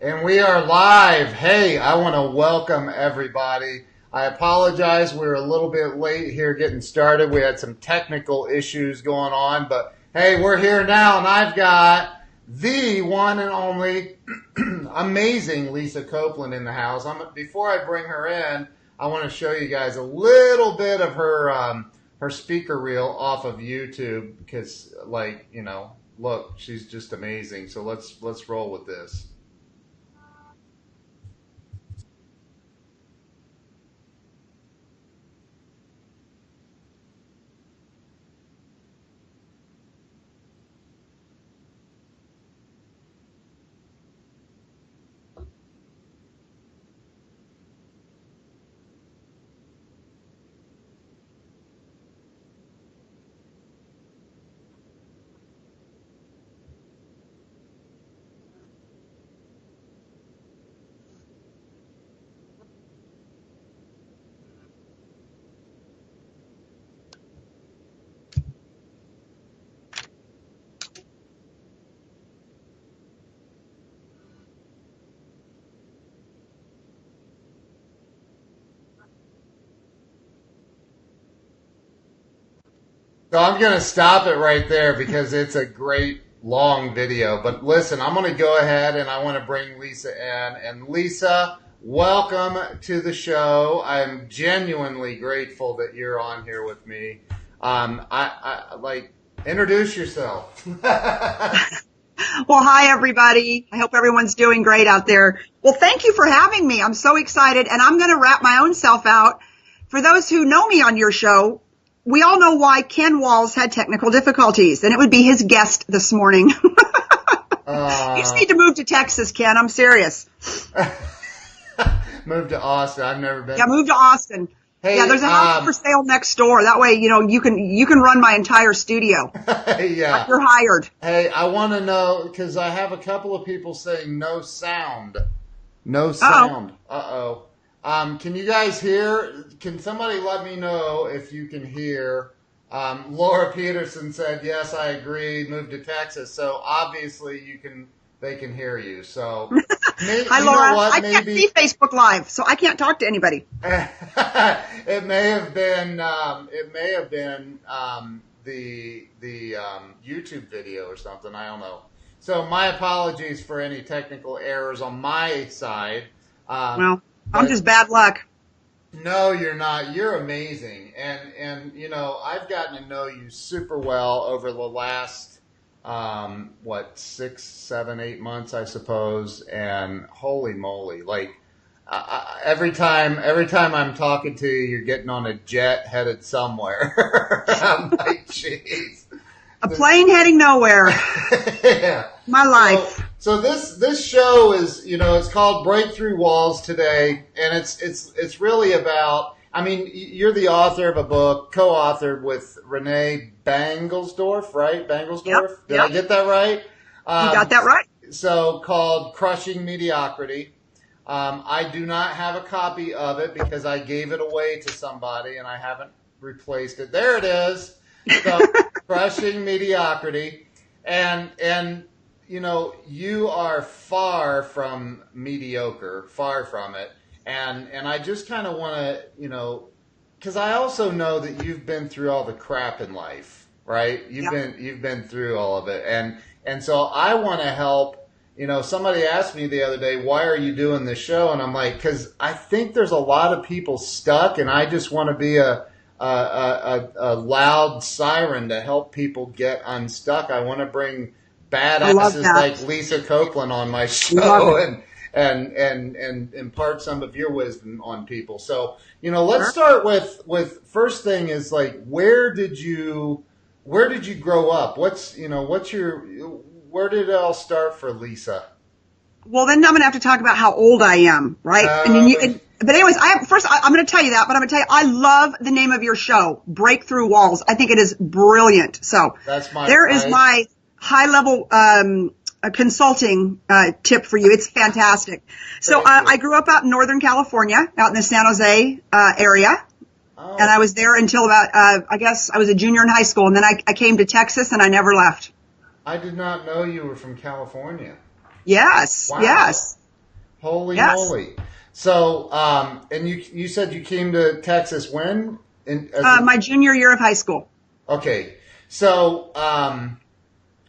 And we are live. Hey, I want to welcome everybody. I apologize. We were a little bit late here getting started. We had some technical issues going on, but hey, we're here now, and I've got the one and only amazing Lisa Copeland in the house. Before I bring her in, I want to show you guys a little bit of her speaker reel off of YouTube because, look, she's just amazing. So let's roll with this. So I'm going to stop it right there because it's a great long video. But listen, I'm going to go ahead and I want to bring Lisa in. And Lisa, welcome to the show. I'm genuinely grateful that you're on here with me. Introduce yourself. Well, hi, everybody. I hope everyone's doing great out there. Well, thank you for having me. I'm so excited, and I'm going to wrap my own self out. For those who know me on your show, we all know why Ken Walls had technical difficulties, and it would be his guest this morning. You just need to move to Texas, Ken. I'm serious. Move to Austin. I've never been. Yeah, move to Austin. Hey, yeah, there's a house for sale next door. That way, you can run my entire studio. Yeah. You're hired. Hey, I want to know, because I have a couple of people saying no sound. No sound. Uh-oh. Can you guys hear? Can somebody let me know if you can hear? Laura Peterson said, yes, I agree, move to Texas. So obviously they can hear you. So hi, Laura. I can't see Facebook Live, so I can't talk to anybody. It may have been the YouTube video or something. I don't know. So my apologies for any technical errors on my side. Well, I'm just bad luck. No, you're not. You're amazing. And I've gotten to know you super well over the last 6, 7, 8 months, I suppose. And holy moly, every time I'm talking to you, you're getting on a jet headed somewhere. I'm like, jeez. A plane heading nowhere. Yeah. My life. So this show is, it's called Breakthrough Walls today, and it's really about. I mean, you're the author of a book, co-authored with Renee Bangelsdorf, right? Bangelsdorf? Yep. Did I get that right? You got that right. So called Crushing Mediocrity. I do not have a copy of it because I gave it away to somebody and I haven't replaced it. There it is. So Crushing Mediocrity. And you are far from mediocre, far from it. And I just kind of want to, because I also know that you've been through all the crap in life, right? You've been through all of it. And so I want to help. Somebody asked me the other day, why are you doing this show? And I'm like, because I think there's a lot of people stuck, and I just want to be a loud siren to help people get unstuck. I want to bring badasses like Lisa Copeland on my show and impart some of your wisdom on people. So, let's start with first thing is where did you grow up? Where did it all start for Lisa? Well, then I'm going to have to talk about how old I am, right? But anyways, I'm going to tell you that, but I'm going to tell you, I love the name of your show, Breakthrough Walls. I think it is brilliant. So there is my high level, consulting, tip for you. It's fantastic. So, I grew up out in Northern California, out in the San Jose, area. Oh. And I was there until about, I guess I was a junior in high school. And then I came to Texas and I never left. I did not know you were from California. Yes. Wow. Yes. Holy Yes. moly. So, and you said you came to Texas when? My junior year of high school. Okay. So,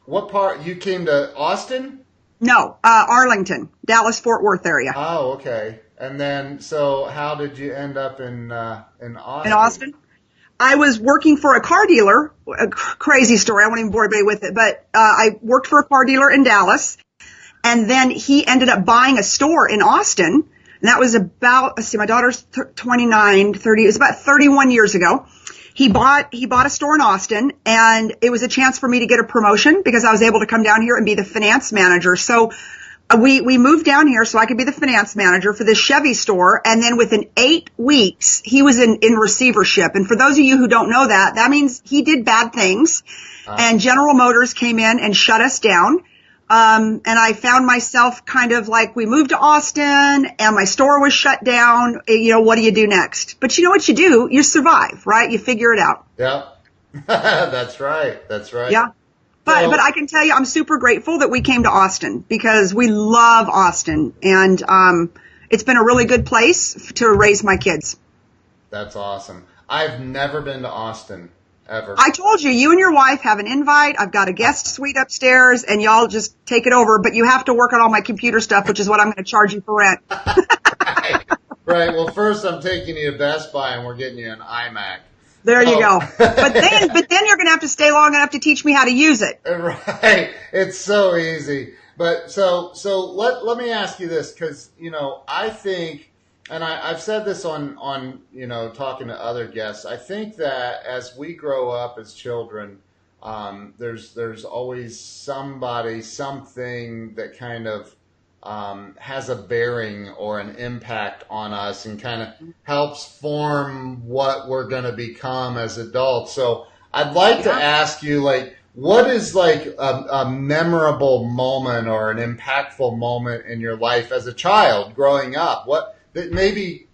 what part? You came to Austin? No, Arlington, Dallas-Fort Worth area. Oh, okay. And then, so how did you end up in Austin? In Austin? I was working for a car dealer. A crazy story. I won't even bore everybody with it. But I worked for a car dealer in Dallas. And then he ended up buying a store in Austin. And that was about, let's see, my daughter's 29, 30. It was about 31 years ago. He bought a store in Austin, and it was a chance for me to get a promotion because I was able to come down here and be the finance manager. So we moved down here so I could be the finance manager for this Chevy store. And then within 8 weeks, he was in receivership. And for those of you who don't know that, that means he did bad things. And General Motors came in and shut us down. And I found myself kind of like, we moved to Austin and my store was shut down. You know, what do you do next? But you know what you do? You survive, right? You figure it out. Yeah. That's right. That's right. Yeah. But I can tell you, I'm super grateful that we came to Austin because we love Austin, and it's been a really good place to raise my kids. That's awesome. I've never been to Austin, ever. I told you, you and your wife have an invite. I've got a guest suite upstairs, and y'all just take it over. But you have to work on all my computer stuff, which is what I'm going to charge you for rent. Right. Well, first I'm taking you to Best Buy, and we're getting you an iMac. There you go. But then you're going to have to stay long enough to teach me how to use it. Right. It's so easy. But so let me ask you this, because, you know, I think, and I've said this on, you know, talking to other guests, I think that as we grow up as children, there's always somebody, something that kind of has a bearing or an impact on us and kind of helps form what we're going to become as adults. So I'd like to ask you, like, what is like a memorable moment or an impactful moment in your life as a child growing up? What that maybe,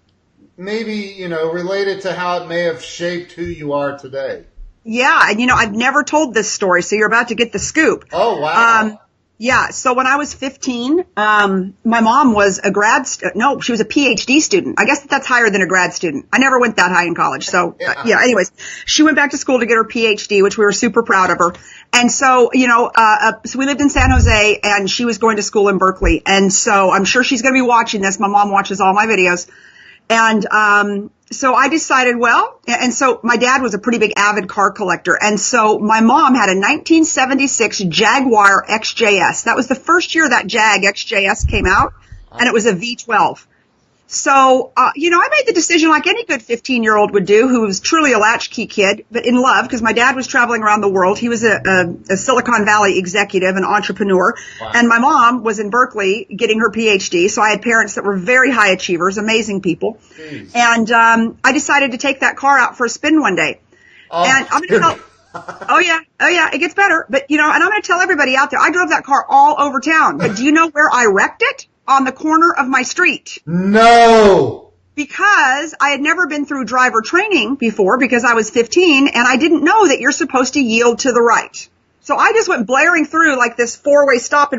you know, related to how it may have shaped who you are today? Yeah. And, you know, I've never told this story, so you're about to get the scoop. Oh, wow. Yeah. So when I was 15, my mom was she was a PhD student. I guess that's higher than a grad student. I never went that high in college. So anyways, she went back to school to get her PhD, which we were super proud of her. And so, you know, so we lived in San Jose and she was going to school in Berkeley. And so I'm sure she's going to be watching this. My mom watches all my videos. And, so I decided, and so my dad was a pretty big avid car collector. And so my mom had a 1976 Jaguar XJS. That was the first year that Jag XJS came out, and it was a V12. So, you know, I made the decision like any good 15-year-old would do, who was truly a latchkey kid, but in love, because my dad was traveling around the world. He was a Silicon Valley executive, an entrepreneur. Wow. And my mom was in Berkeley getting her PhD. So I had parents that were very high achievers, amazing people. Jeez. And I decided to take that car out for a spin one day. Oh, and I'm going to tell... Oh yeah, it gets better. But, you know, and I'm going to tell everybody out there, I drove that car all over town. But do you know where I wrecked it? On the corner of my street. No. Because I had never been through driver training before because I was 15 and I didn't know that you're supposed to yield to the right. So I just went blaring through like this four-way stop we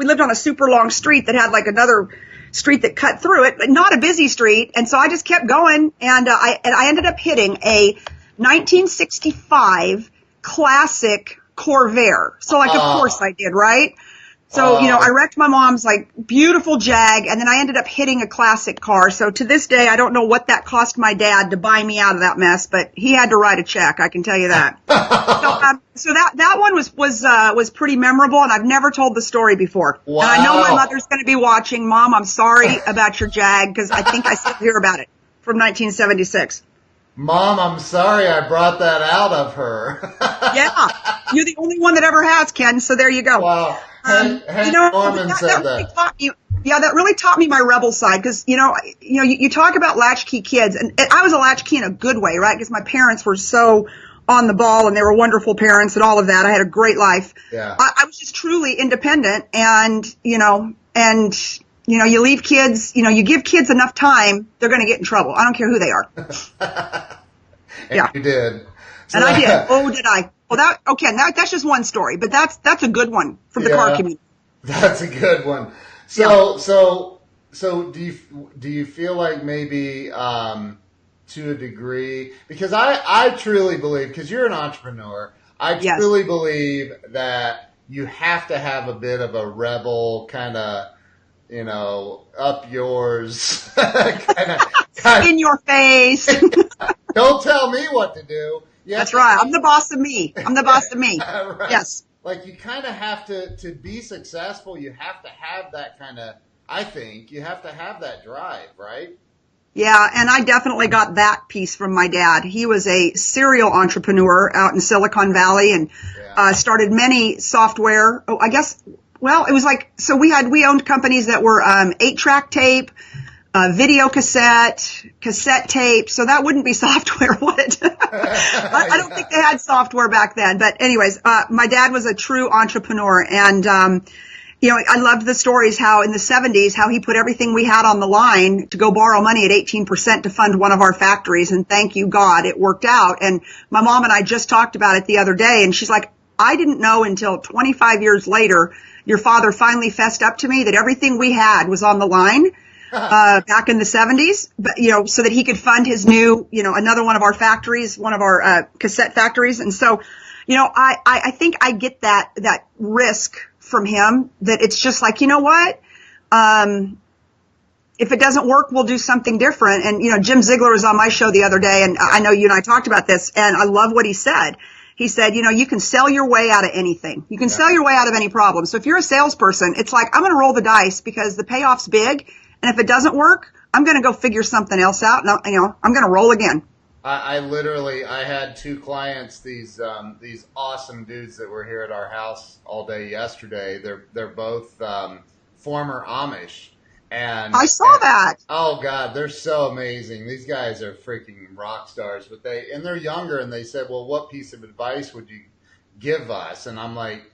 lived on a super long street that had like another street that cut through it, but not a busy street. And so I just kept going and I ended up hitting a 1965 classic Corvair. So like, of course I did, right? So, you know, I wrecked my mom's like beautiful Jag and then I ended up hitting a classic car. So to this day, I don't know what that cost my dad to buy me out of that mess, but he had to write a check. I can tell you that. So that one was pretty memorable and I've never told the story before. Wow. And I know my mother's going to be watching. Mom, I'm sorry about your Jag because I think I still hear about it from 1976. Mom, I'm sorry I brought that out of her. Yeah. You're the only one that ever has, Ken. So there you go. Wow. You know, Norman said that. That really taught me my rebel side because, you talk about latchkey kids and I was a latchkey in a good way, right? Because my parents were so on the ball and they were wonderful parents and all of that. I had a great life. Yeah. I was just truly independent and, you leave kids, you give kids enough time, they're going to get in trouble. I don't care who they are. Yeah. You did. So and I did. Oh, did I? Well, that's just one story, but that's a good one from the car community. That's a good one. So So do you feel like maybe to a degree, because I truly believe, because you're an entrepreneur, I Yes. truly believe that you have to have a bit of a rebel kind of, up yours kind In your face. don't tell me what to do. That's right. I'm the boss of me. I'm the boss of me. Right. Yes. Like you kind of have to be successful. You have to have that kind of, I think you have to have that drive, right? Yeah, and I definitely got that piece from my dad. He was a serial entrepreneur out in Silicon Valley and started many software. Oh, I guess, well, it was like, so we owned companies that were 8-track tape, video cassette tape. So that wouldn't be software, would it? I don't think they had software back then. But anyways, my dad was a true entrepreneur. And, I loved the stories how in the 70s, how he put everything we had on the line to go borrow money at 18% to fund one of our factories. And thank you, God, it worked out. And my mom and I just talked about it the other day. And she's like, I didn't know until 25 years later, your father finally fessed up to me that everything we had was on the line. Back in the 70s, but, so that he could fund his new, another one of our factories, one of our, cassette factories. And so, I think I get that risk from him, that it's just like, you know what? If it doesn't work, we'll do something different. And, Jim Ziegler was on my show the other day, and I know you and I talked about this, and I love what he said. He said, you can sell your way out of anything. You can sell your way out of any problem. So if you're a salesperson, it's like, I'm going to roll the dice because the payoff's big. And if it doesn't work, I'm going to go figure something else out. And I'm going to roll again. I had 2 clients, these awesome dudes that were here at our house all day yesterday. They're both former Amish, and I saw that. Oh God, they're so amazing. These guys are freaking rock stars. But they're younger, and they said, "Well, what piece of advice would you give us?" And I'm like,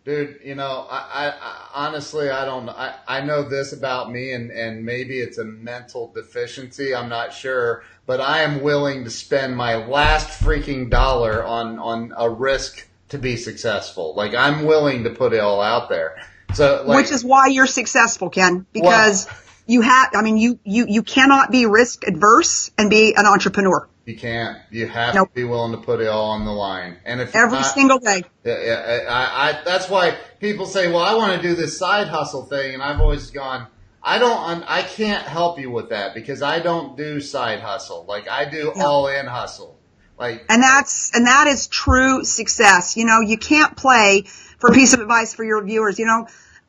dude, I honestly, I don't, I know this about me, and maybe it's a mental deficiency. I'm not sure, but I am willing to spend my last freaking dollar on a risk to be successful. Like, I'm willing to put it all out there. So, which is why you're successful, Ken, because you cannot be risk adverse and be an entrepreneur. You can't. You have to be willing to put it all on the line. And if every single day. That's why people say, well, I want to do this side hustle thing. And I've always gone, I can't help you with that because I don't do side hustle. Like, I do all in hustle. And that is true success. You can't play. For a piece of advice for your viewers,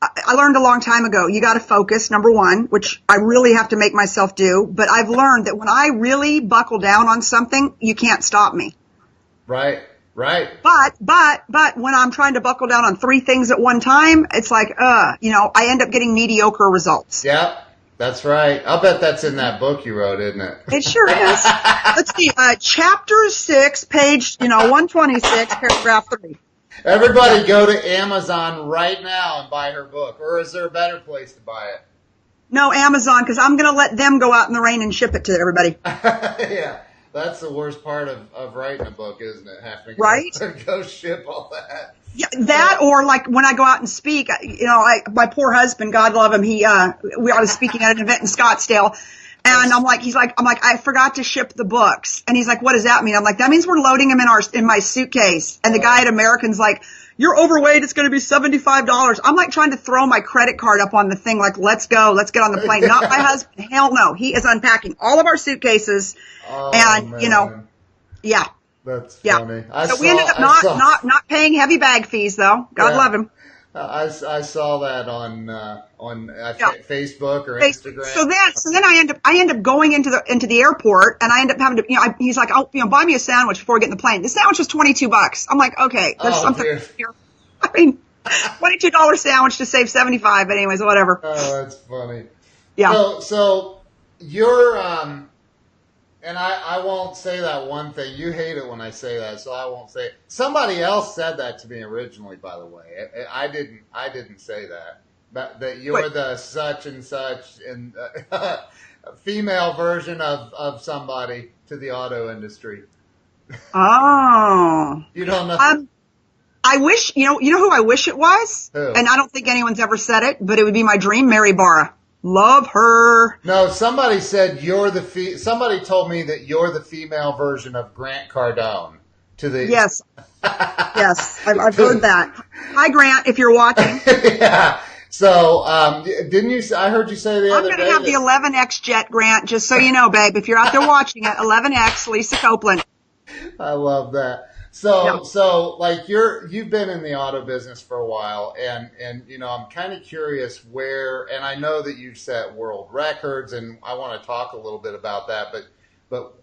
I learned a long time ago, you got to focus, number one, which I really have to make myself do. But I've learned that when I really buckle down on something, you can't stop me. Right. But when I'm trying to buckle down on 3 things at one time, it's like, I end up getting mediocre results. Yeah, that's right. I'll bet that's in that book you wrote, isn't it? It sure is. Let's see, chapter 6, page, 126, paragraph 3. Everybody go to Amazon right now and buy her book. Or is there a better place to buy it? No, Amazon, because I'm going to let them go out in the rain and ship it to everybody. Yeah, that's the worst part of writing a bock, isn't it? Having to go ship all that. Yeah, that or like when I go out and speak, my poor husband, God love him, I was speaking at an event in Scottsdale. And I'm like, I forgot to ship the books. And he's like, what does that mean? I'm like, that means we're loading them in my suitcase. And the guy at American's like, you're overweight. It's going to be $75. I'm like trying to throw my credit card up on the thing. Like, let's go. Let's get on the plane. Not my husband. Hell no. He is unpacking all of our suitcases. Man. Yeah. That's funny. So we ended up not paying heavy bag fees though. God love him. I saw that on Facebook or Instagram. So then I end up going into the airport, and I end up having to, he's like, oh, buy me a sandwich before we get in the plane. The sandwich was $22. I'm like, okay, there's something here. I mean, $22 sandwich to save $75. But anyways, whatever. Oh, that's funny. Yeah. So you're, and I won't say that one thing. You hate it when I say that, so I won't say it. Somebody else said that to me originally, by the way. I didn't say that. That you're the such and such and female version of somebody to the auto industry. Oh. You don't know. I wish, you know who I wish it was? Who? And I don't think anyone's ever said it, but it would be my dream, Mary Barra. Love her. No, somebody said somebody told me that you're the female version of Grant Cardone. Yes. Yes, I've heard that. Hi, Grant, if you're watching. Yeah. So, didn't you? I heard you say the other day. I'm going to have the 11X jet, Grant, just so you know, babe. If you're out there watching it, 11X, Lisa Copeland. I love that. So like you've been in the auto business for a while, and I'm kind of curious where, and I know that you've set world records, and I want to talk a little bit about that. But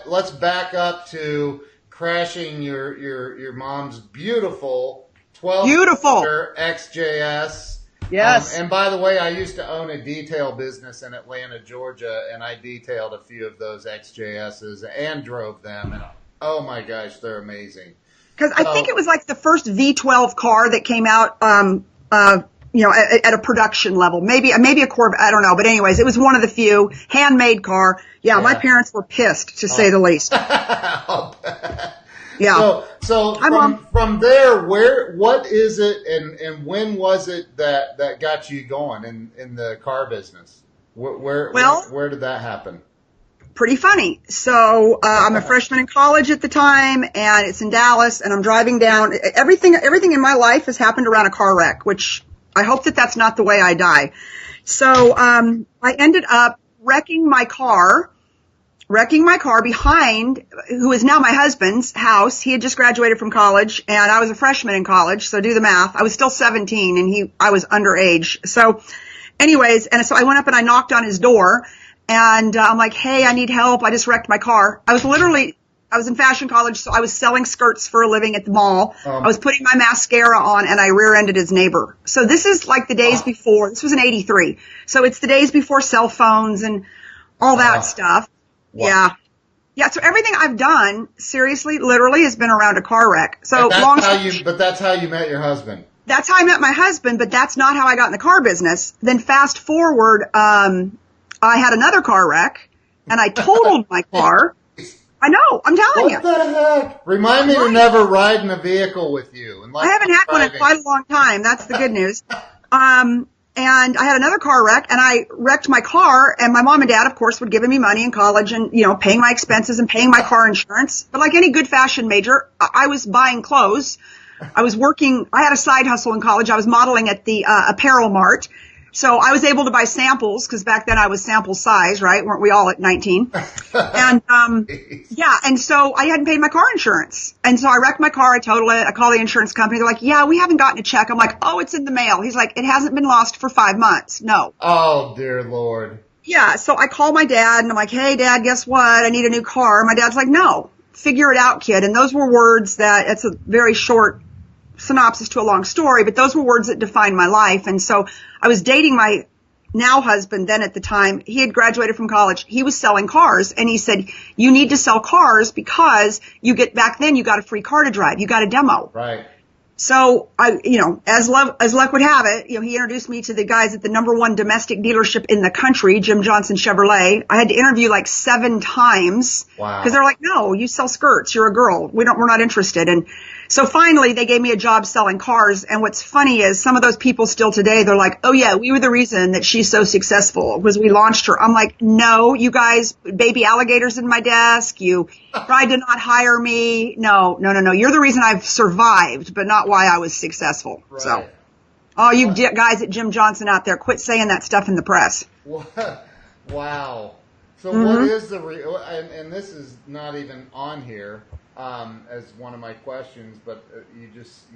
let's back up to crashing your mom's beautiful 12 XJS. Yes. And by the way, I used to own a detail business in Atlanta, Georgia, and I detailed a few of those XJSs and drove them. And oh my gosh, they're amazing. Because I think it was like the first V12 car that came out, at a production level. Maybe a Corvette, I don't know. But anyways, it was one of the few handmade car. Yeah, my parents were pissed, to say the least. Yeah. So from there, what is it, and when was it that got you going in the car business? Where did that happen? Pretty funny. So I'm a freshman in college at the time, and it's in Dallas, and I'm driving down. Everything in my life has happened around a car wreck, which I hope that's not the way I die. So I ended up wrecking my car behind, who is now my husband's house. He had just graduated from college, and I was a freshman in college, so do the math. I was still 17, and I was underage. So anyways, and so I went up and I knocked on his door, and I'm like, hey, I need help. I just wrecked my car. I was in fashion college, so I was selling skirts for a living at the mall. I was putting my mascara on, and I rear-ended his neighbor. So this is like the days before. This was in '83. So it's the days before cell phones and all that stuff. Wow. Yeah. Yeah. So everything I've done, seriously, literally, has been around a car wreck. So but that's how you met your husband. That's how I met my husband, but that's not how I got in the car business. Then fast forward, I had another car wreck, and I totaled my car. I know. I'm telling you. What the heck? Remind me to never ride in a vehicle with you. I haven't had one in quite a long time. That's the good news. And I had another car wreck, and I wrecked my car, and my mom and dad, of course, were giving me money in college and, paying my expenses and paying my car insurance. But like any good fashion major, I was buying clothes. I was working. I had a side hustle in college. I was modeling at the apparel mart. So I was able to buy samples, because back then I was sample size, right? Weren't we all at 19? And, and so I hadn't paid my car insurance. And so I wrecked my car. I totaled it. I called the insurance company. They're like, yeah, we haven't gotten a check. I'm like, oh, it's in the mail. He's like, it hasn't been lost for 5 months. No. Oh, dear Lord. Yeah. So I call my dad, and I'm like, hey, Dad, guess what? I need a new car. My dad's like, no, figure it out, kid. And those were words that, it's a very short synopsis to a long story, but those were words that defined my life. And so I was dating my now husband then at the time. He had graduated from college. He was selling cars, and he said, you need to sell cars because back then you got a free car to drive. You got a demo. Right. So as luck would have it, he introduced me to the guys at the #1 domestic dealership in the country, Jim Johnson Chevrolet. I had to interview like 7 times. Wow. Because they're like, no, you sell skirts. You're a girl. We're not interested. And so finally they gave me a job selling cars. And what's funny is some of those people still today, they're like, oh yeah, we were the reason that she's so successful was we launched her. I'm like, no, you guys, baby alligators in my desk. You tried to not hire me. No. You're the reason I've survived, but not why I was successful. Right. So, you guys at Jim Johnson out there, quit saying that stuff in the press. Wow. So what is and this is not even on here as one of my questions, but you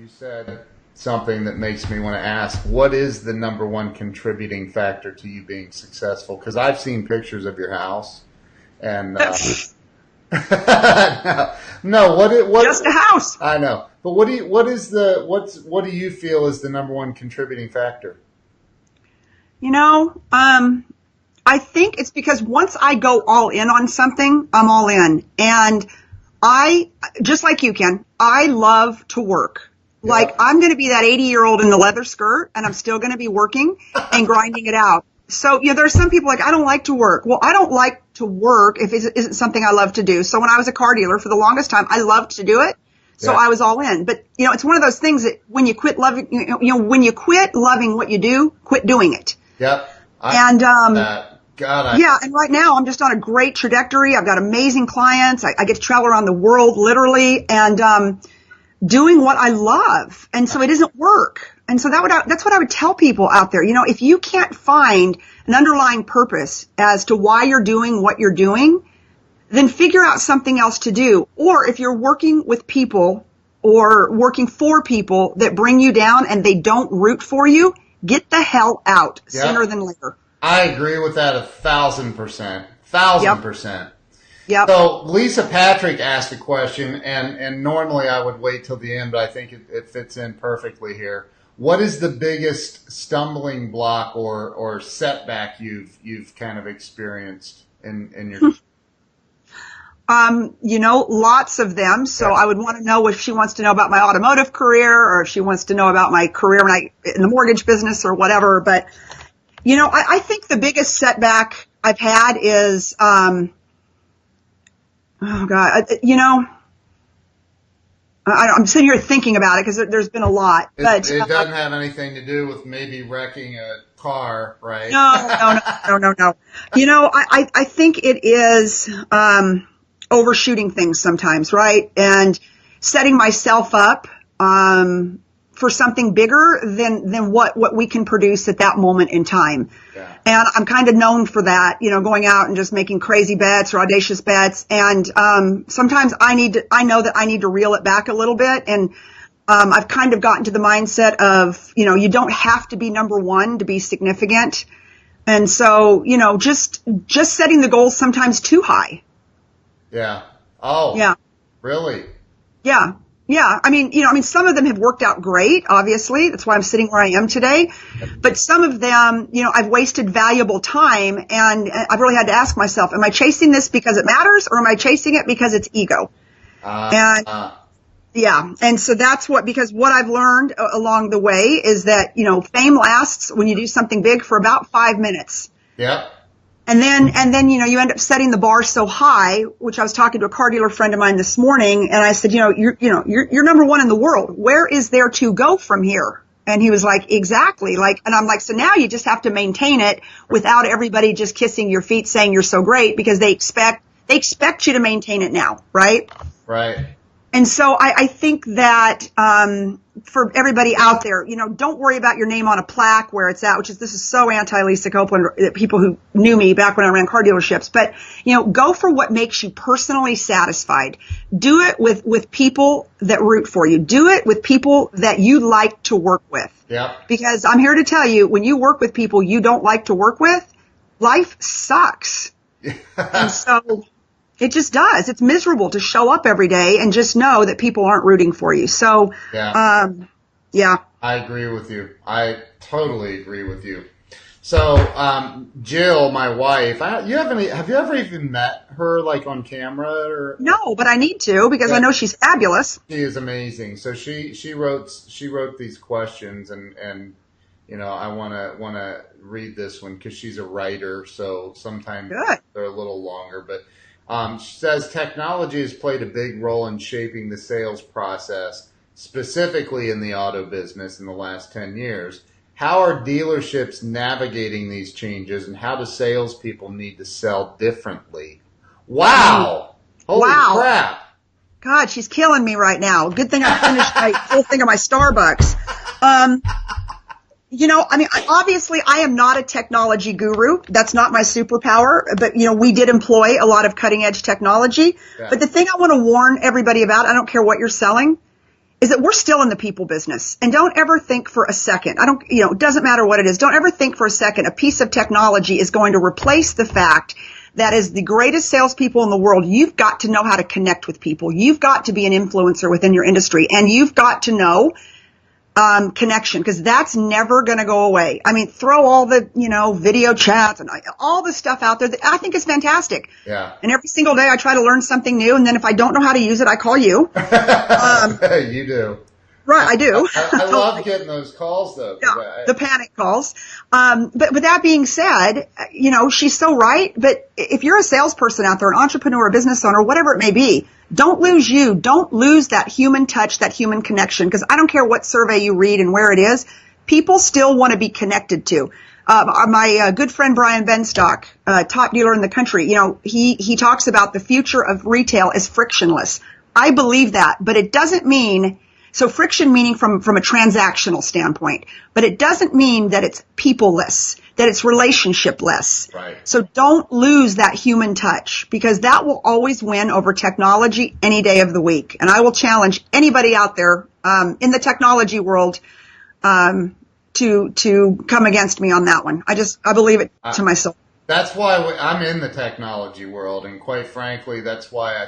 said something that makes me want to ask, what is the #1 contributing factor to you being successful? Because I've seen pictures of your house, and no, what just a house. I know, but what do you feel is the #1 contributing factor? I think it's because once I go all in on something, I'm all in. And I, just like you, Ken, I love to work. Yeah. Like, I'm going to be that 80-year-old in the leather skirt, and I'm still going to be working and grinding it out. So, there are some people like, I don't like to work. Well, I don't like to work if it isn't something I love to do. So when I was a car dealer for the longest time, I loved to do it. So I was all in. But, it's one of those things that when you quit loving, when you quit loving what you do, quit doing it. Yep. Yeah, and right now I'm just on a great trajectory. I've got amazing clients. I get to travel around the world, literally, and doing what I love. And so it isn't work. And so that's what I would tell people out there. If you can't find an underlying purpose as to why you're doing what you're doing, then figure out something else to do. Or if you're working with people or working for people that bring you down and they don't root for you, get the hell out sooner than later. I agree with that 1,000%. 1,000%. Yep. So Lisa Patrick asked a question, and normally I would wait till the end, but I think it fits in perfectly here. What is the biggest stumbling block or setback you've kind of experienced in your lots of them. So I would want to know if she wants to know about my automotive career or if she wants to know about my career in the mortgage business or whatever. But, I think the biggest setback I've had is, I'm sitting here thinking about it because there's been a lot. But it doesn't have anything to do with maybe wrecking a car, right? No. I think it is overshooting things sometimes, right? And setting myself up for something bigger than what we can produce at that moment in time. Yeah. And I'm kind of known for that, going out and just making crazy bets or audacious bets. And sometimes I know that I need to reel it back a little bit. And I've kind of gotten to the mindset of, you don't have to be number one to be significant. And so, just setting the goals sometimes too high. Yeah. Oh. Yeah. Really? Yeah. Yeah. Some of them have worked out great, obviously. That's why I'm sitting where I am today. But some of them, I've wasted valuable time, and I've really had to ask myself, am I chasing this because it matters, or am I chasing it because it's ego? Yeah. And so that's because what I've learned along the way is that, fame lasts when you do something big for about 5 minutes. Yeah. And then, you end up setting the bar so high, which I was talking to a car dealer friend of mine this morning, and I said, you're number one in the world. Where is there to go from here? And he was like, exactly. And I'm like, so now you just have to maintain it without everybody just kissing your feet saying you're so great, because they expect you to maintain it now. Right. Right. And so I think that, for everybody out there, don't worry about your name on a plaque where it's at, this is so anti-Lisa Copeland, people who knew me back when I ran car dealerships. But, go for what makes you personally satisfied. Do it with people that root for you. Do it with people that you like to work with. Yeah. Because I'm here to tell you, when you work with people you don't like to work with, life sucks. And so it just does. It's miserable to show up every day and just know that people aren't rooting for you. So, yeah. I agree with you. I totally agree with you. So, Jill, my wife, have you ever even met her on camera or? No, but I need to, because I know she's fabulous. She is amazing. So she wrote these questions, and I want to read this one because she's a writer. So sometimes they're a little longer, but. She says technology has played a big role in shaping the sales process, specifically in the auto business in the last 10 years. How are dealerships navigating these changes, and how do salespeople need to sell differently? Wow. Holy crap. God, she's killing me right now. Good thing I finished my whole thing of my Starbucks. Obviously I am not a technology guru. That's not my superpower, but we did employ a lot of cutting edge technology. Yeah. But the thing I want to warn everybody about, I don't care what you're selling, is that we're still in the people business. And don't ever think for a second, it doesn't matter what it is. Don't ever think for a second a piece of technology is going to replace the fact that as the greatest salespeople in the world, you've got to know how to connect with people. You've got to be an influencer within your industry, and you've got to know connection, because that's never going to go away. Throw all the, video chats and all the stuff out there that I think is fantastic. Yeah. And every single day I try to learn something new. And then if I don't know how to use it, I call you. You do. Right. I do. I love getting those calls though. Yeah, the panic calls. But with that being said, she's so right. But if you're a salesperson out there, an entrepreneur, a business owner, whatever it may be, don't lose you. Don't lose that human touch, that human connection. Because I don't care what survey you read and where it is, people still want to be connected to. My good friend Brian Benstock, top dealer in the country, he talks about the future of retail as frictionless. I believe that, but it doesn't mean, so friction meaning from a transactional standpoint, but it doesn't mean that it's people-less, that it's relationship-less. Right. So don't lose that human touch, because that will always win over technology any day of the week. And I will challenge anybody out there in the technology world to come against me on that one. I believe it to my soul. That's why I'm in the technology world, and quite frankly, that's why I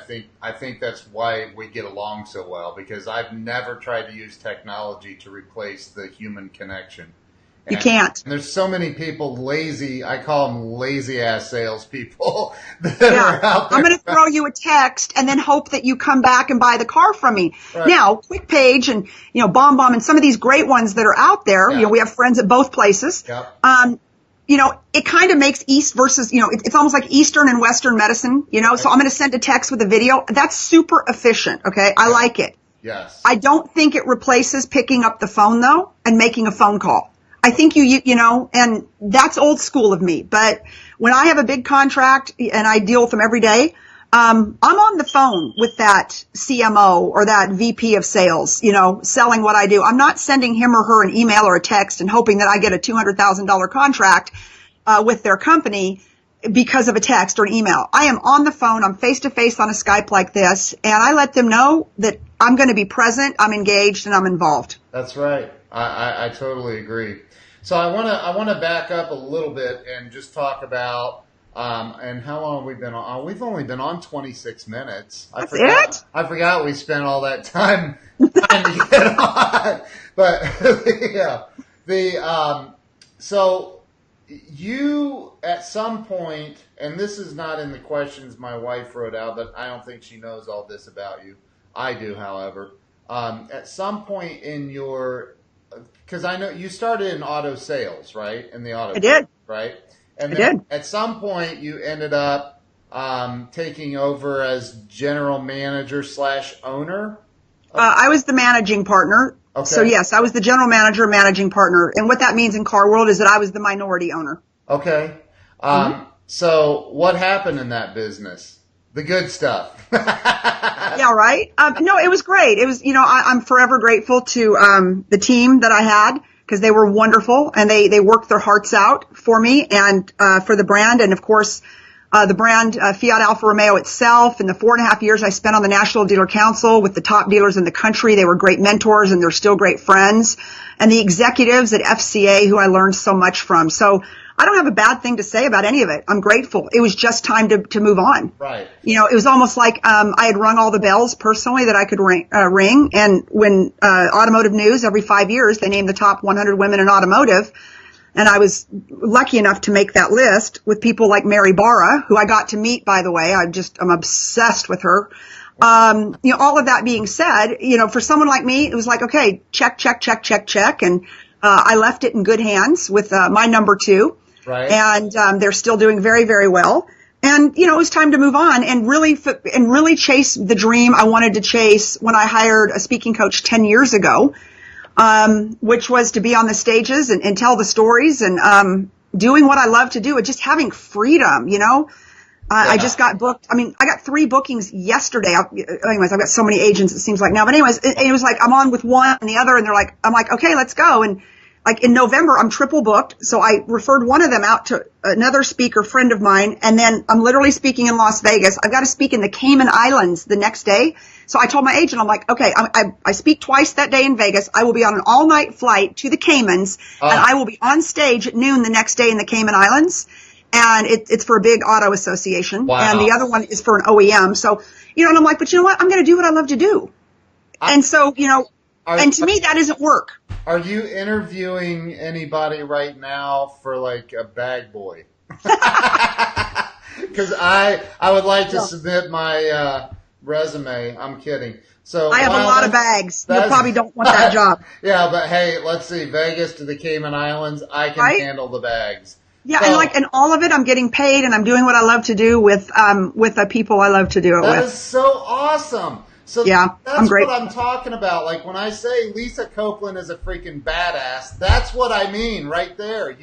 think that's why we get along so well, because I've never tried to use technology to replace the human connection. You can't. And there's so many people lazy. I call them lazy ass salespeople. I'm going to throw you a text and then hope that you come back and buy the car from me. Right. Now, QuickPage and BombBomb and some of these great ones that are out there. Yeah. We have friends at both places. Yep. It kind of makes East versus, it's almost like Eastern and Western medicine, so I'm going to send a text with a video. That's super efficient. Okay. I like it. Yes. I don't think it replaces picking up the phone though and making a phone call. I think and that's old school of me, but when I have a big contract and I deal with them every day, I'm on the phone with that CMO or that VP of sales, selling what I do. I'm not sending him or her an email or a text and hoping that I get a $200,000 contract with their company because of a text or an email. I am on the phone. I'm face to face on a Skype like this, and I let them know that I'm going to be present, I'm engaged, and I'm involved. That's right. I totally agree. So I want to back up a little bit and just talk about and how long have we been on? We've only been on 26 minutes. I forgot we spent all that time trying to get on. But yeah, so you at some point, and this is not in the questions my wife wrote out, but I don't think she knows all this about you. I do, however. At some point in your, because I know you started in auto sales, right? In the auto, I did, right? And then at some point you ended up taking over as general manager / owner. I was the managing partner. Okay. So yes, I was the general manager, managing partner, and what that means in car world is that I was the minority owner. Okay. So what happened in that business? The good stuff. Yeah, right. No, it was great. It was, I'm forever grateful to the team that I had, because they were wonderful and they worked their hearts out for me and for the brand. And of course, the brand Fiat Alfa Romeo itself. In the 4.5 years I spent on the National Dealer Council with the top dealers in the country, they were great mentors and they're still great friends. And the executives at FCA who I learned so much from. So I don't have a bad thing to say about any of it. I'm grateful. It was just time to move on. Right. It was almost like I had rung all the bells personally that I could ring. And when Automotive News, every 5 years, they name the top 100 women in automotive. And I was lucky enough to make that list with people like Mary Barra, who I got to meet, by the way. I'm obsessed with her. All of that being said, for someone like me, it was like, okay, check. And I left it in good hands with my number 2. Right. And they're still doing very, very well. And, it was time to move on and really chase the dream I wanted to chase when I hired a speaking coach 10 years ago, which was to be on the stages and tell the stories and doing what I love to do and just having freedom, I just got booked. I got 3 bookings yesterday. Anyways, I've got so many agents, it seems like now. But anyways, it was like I'm on with one and the other, and I'm like, okay, let's go. And like in November, I'm triple booked. So I referred one of them out to another speaker friend of mine. And then I'm literally speaking in Las Vegas. I've got to speak in the Cayman Islands the next day. So I told my agent, I'm like, okay, I speak twice that day in Vegas. I will be on an all night flight to the Caymans and I will be on stage at noon the next day in the Cayman Islands. And it's for a big auto association. Wow. And the other one is for an OEM. So, and I'm like, but you know what? I'm going to do what I love to do. And so, and to me, that isn't work. Are you interviewing anybody right now for like a bag boy? Because I would like to submit my resume. I'm kidding. So I have a lot of bags. You probably don't want that job. Yeah, but hey, let's see. Vegas to the Cayman Islands, I can handle the bags. Yeah, so, and all of it, I'm getting paid, and I'm doing what I love to do with the people I love to do it with. That is so awesome. So yeah, that's what I'm talking about. Like when I say Lisa Copeland is a freaking badass, that's what I mean right there.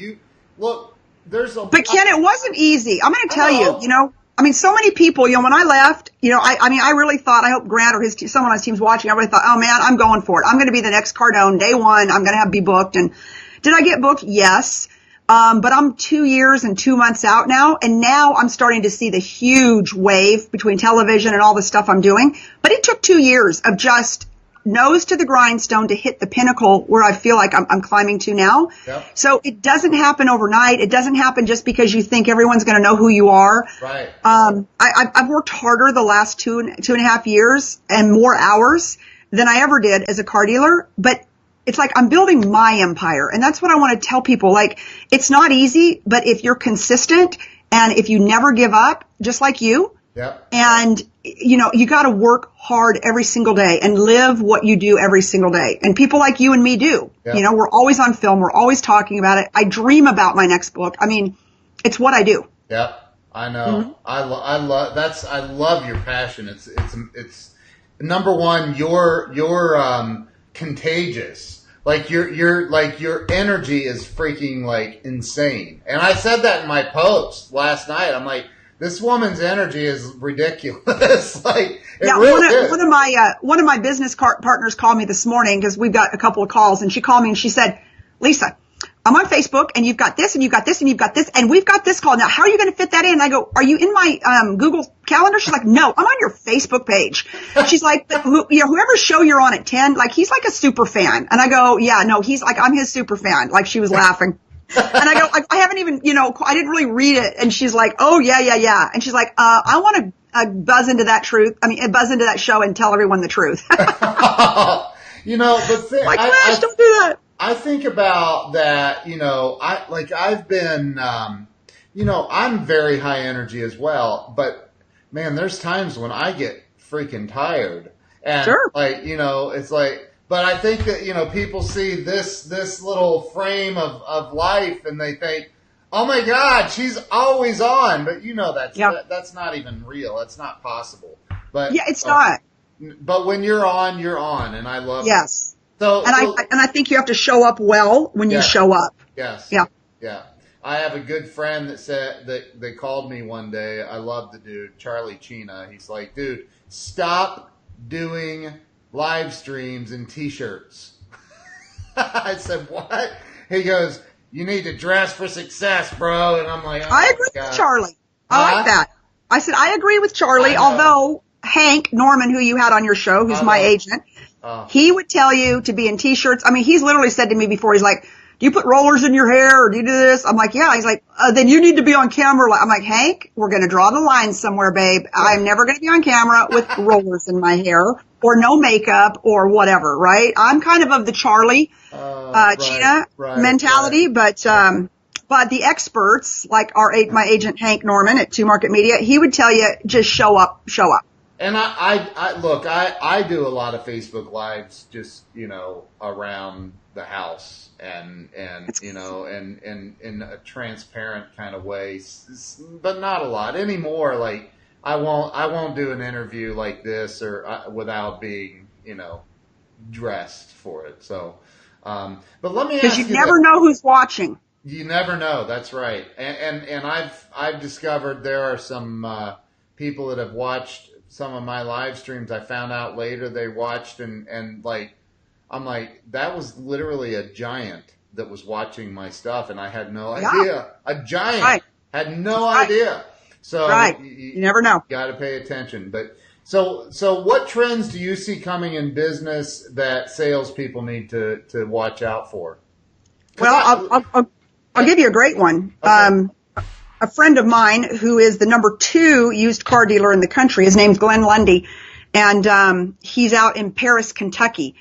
look, But Ken, it wasn't easy. I'm going to tell you, I mean, so many people, when I left, I really thought, I hope Grant or someone on his team's watching, I really thought, oh man, I'm going for it. I'm going to be the next Cardone day one. I'm going to be booked. And did I get booked? Yes. But I'm 2 years and 2 months out now. And now I'm starting to see the huge wave between television and all the stuff I'm doing. But it took 2 years of just nose to the grindstone to hit the pinnacle where I feel like I'm climbing to now. Yep. So it doesn't happen overnight. It doesn't happen just because you think everyone's going to know who you are. Right. I've worked harder the last two and a half years and more hours than I ever did as a car dealer. But it's like I'm building my empire. And that's what I want to tell people. Like, it's not easy, but if you're consistent and if you never give up, just like you, yep. And you got to work hard every single day and live what you do every single day. And people like you and me do. Yep. We're always on film. We're always talking about it. I dream about my next book. I mean, it's what I do. Yep. I know. Mm-hmm. I love your passion. It's number one, you're contagious. Like your energy is freaking like insane. And I said that in my post last night. I'm like, this woman's energy is ridiculous. Like, one of my business partners called me this morning because we've got a couple of calls, and she called me and she said, Lisa, I'm on Facebook and you've got this and you've got this and you've got this and we've got this call. Now, how are you going to fit that in? And I go, are you in my Google Calendar? She's like, no, I'm on your Facebook page. She's like, whoever show you're on at 10, like he's like a super fan. And I go, yeah, no, he's like, I'm his super fan. Like she was laughing. And I go, I haven't even, I didn't really read it. And she's like, oh, yeah. And she's like, I want to buzz into that show and tell everyone the truth. But Flash, don't do that. I think about that, I've been, I'm very high energy as well. But, man, there's times when I get freaking tired. And, sure. It's like, but I think that, people see this little frame of life and they think, oh my God, she's always on. But that's not even real. That's not possible. But yeah, it's not. But when you're on, and I love it. Yes. I think you have to show up well when you show up. Yes. Yeah. Yeah. I have a good friend that said that they called me one day. I love the dude, Charlie Chena. He's like, dude, stop doing live streams in t-shirts. I said, what? He goes, you need to dress for success, bro. And I'm like, oh, I agree with Charlie. I like that. I said, I agree with Charlie, although Hank Norman, who you had on your show, who's my agent, he would tell you to be in t-shirts. I mean, he's literally said to me before, he's like, do you put rollers in your hair or do you do this? I'm like, yeah. He's like, then you need to be on camera. I'm like, Hank, we're going to draw the line somewhere, babe. I'm never going to be on camera with rollers in my hair or no makeup or whatever, right? I'm kind of the Charlie Chena mentality, but the experts like my agent Hank Norman at 2 Market Media, he would tell you just show up. And I do a lot of Facebook Lives just, around the house and in a transparent kind of way, but not a lot anymore. Like I won't do an interview like this or without being, dressed for it. So, but let me ask you, because you never know who's watching. You never know. That's right. And I've discovered there are some people that have watched some of my live streams. I found out later they watched and like, I'm like, that was literally a giant that was watching my stuff and I had no idea. A giant had no idea. So you never know. Got to pay attention. But so what trends do you see coming in business that salespeople need to watch out for? Well, I'll give you a great one. Okay. A friend of mine who is the number 2 used car dealer in the country, his name's Glenn Lundy, and he's out in Paris, Kentucky.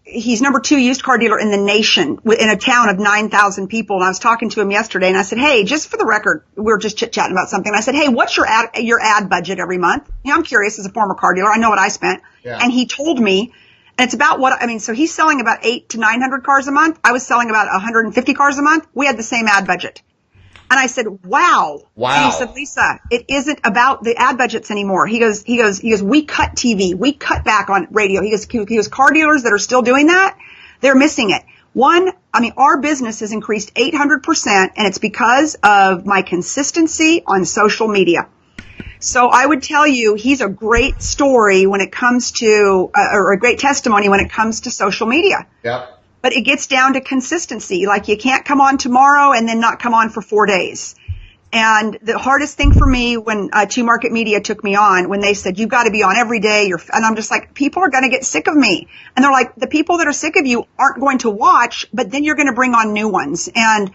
He's number 2 used car dealer in the nation in a town of 9,000 people. And I was talking to him yesterday and I said, hey, just for the record, we were just chit-chatting about something. And I said, hey, what's your ad budget every month? I'm curious as a former car dealer. I know what I spent. Yeah. And he told me, and it's about so he's selling about 800 to 900 cars a month. I was selling about 150 cars a month. We had the same ad budget. And I said, wow. And he said, Lisa, it isn't about the ad budgets anymore. He goes, we cut TV. We cut back on radio. He goes, car dealers that are still doing that, they're missing it. One, I mean, our business has increased 800%, and it's because of my consistency on social media. So I would tell you he's a great story when it comes to, or a great testimony when it comes to social media. Yep. But it gets down to consistency. Like, you can't come on tomorrow and then not come on for 4 days. And the hardest thing for me when Two Market Media took me on, when they said, you've got to be on every day, and I'm just like, people are going to get sick of me. And they're like, the people that are sick of you aren't going to watch, but then you're going to bring on new ones. And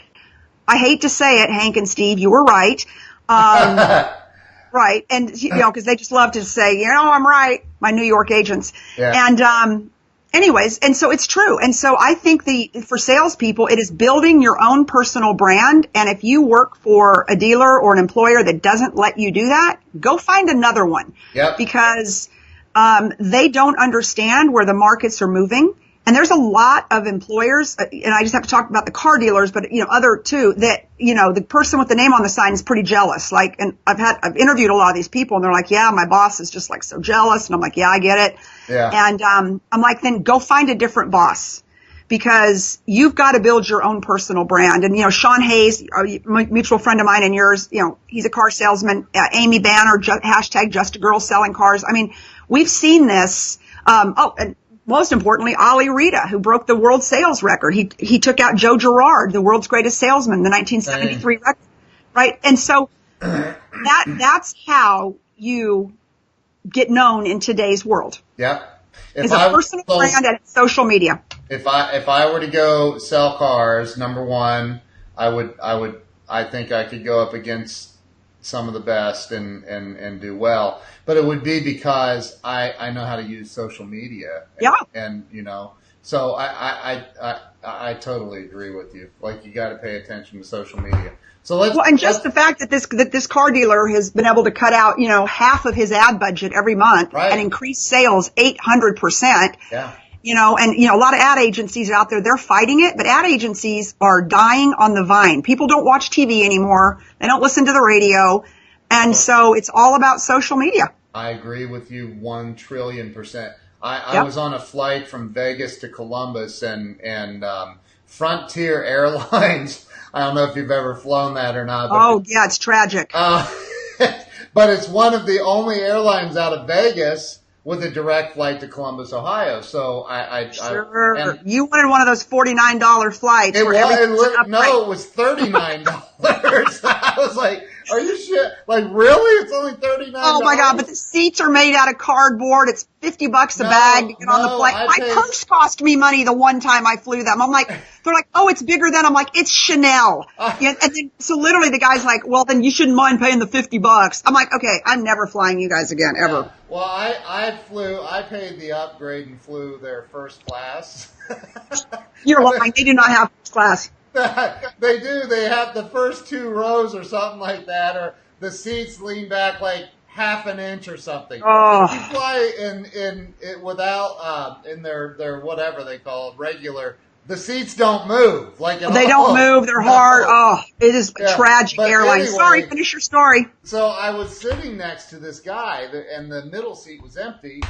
I hate to say it, Hank and Steve, you were right. Right. And, you know, because they just love to say, you know, I'm right, my New York agents. Yeah. And anyways, and so it's true. And so I think for salespeople, it is building your own personal brand. And if you work for a dealer or an employer that doesn't let you do that, go find another one. Yep. Because they don't understand where the markets are moving. And there's a lot of employers, and I just have to talk about the car dealers, but, you know, other too, that, you know, the person with the name on the sign is pretty jealous. Like, and I've interviewed a lot of these people, and they're like, yeah, my boss is just like so jealous. And I'm like, yeah, I get it. Yeah. And I'm like, then go find a different boss, because you've got to build your own personal brand. And, you know, Sean Hayes, a mutual friend of mine and yours, you know, he's a car salesman. Amy Banner, hashtag Just a Girl Selling Cars. I mean, we've seen this. And most importantly, Ali Rita, who broke the world sales record. He took out Joe Girard, the world's greatest salesman, the 1973 record, right? And so that's how you get known in today's world. Yep. It's a personal brand and social media. If I were to go sell cars, number one, I think I could go up against some of the best and do well. But it would be because I know how to use social media. Yeah. And you know, so I totally agree with you. Like, you got to pay attention to social media. So the fact that this car dealer has been able to cut out, you know, half of his ad budget every month, right, and increase sales 800%. Yeah. You know, and, you know, a lot of ad agencies out there, they're fighting it, but ad agencies are dying on the vine. People don't watch TV anymore. They don't listen to the radio. And so it's all about social media. I agree with you 1,000,000,000,000%. I was on a flight from Vegas to Columbus, and Frontier Airlines, I don't know if you've ever flown that or not. But, yeah, it's tragic. But it's one of the only airlines out of Vegas with a direct flight to Columbus, Ohio. So Sure. You wanted one of those $49 flights. It was $39. I was like, are you shit? Like, really? It's only $39? Oh my God, but the seats are made out of cardboard. It's $50 a bag to get on the flight. My purse cost me money the one time I flew them. I'm like, they're like, oh, it's bigger than. I'm like, it's Chanel. And then, so literally the guy's like, well, then you shouldn't mind paying the $50. I'm like, okay, I'm never flying you guys again, ever. Well, I paid the upgrade and flew their first class. You're lying. They do not have first class. They do. They have the first 2 rows or something like that, or the seats lean back like half an inch or something. Oh. If you fly in without in their whatever they call it, regular, the seats don't move. They don't move. They're hard. Oh, it is a tragic airline. Anyway, sorry, finish your story. So I was sitting next to this guy, and the middle seat was empty.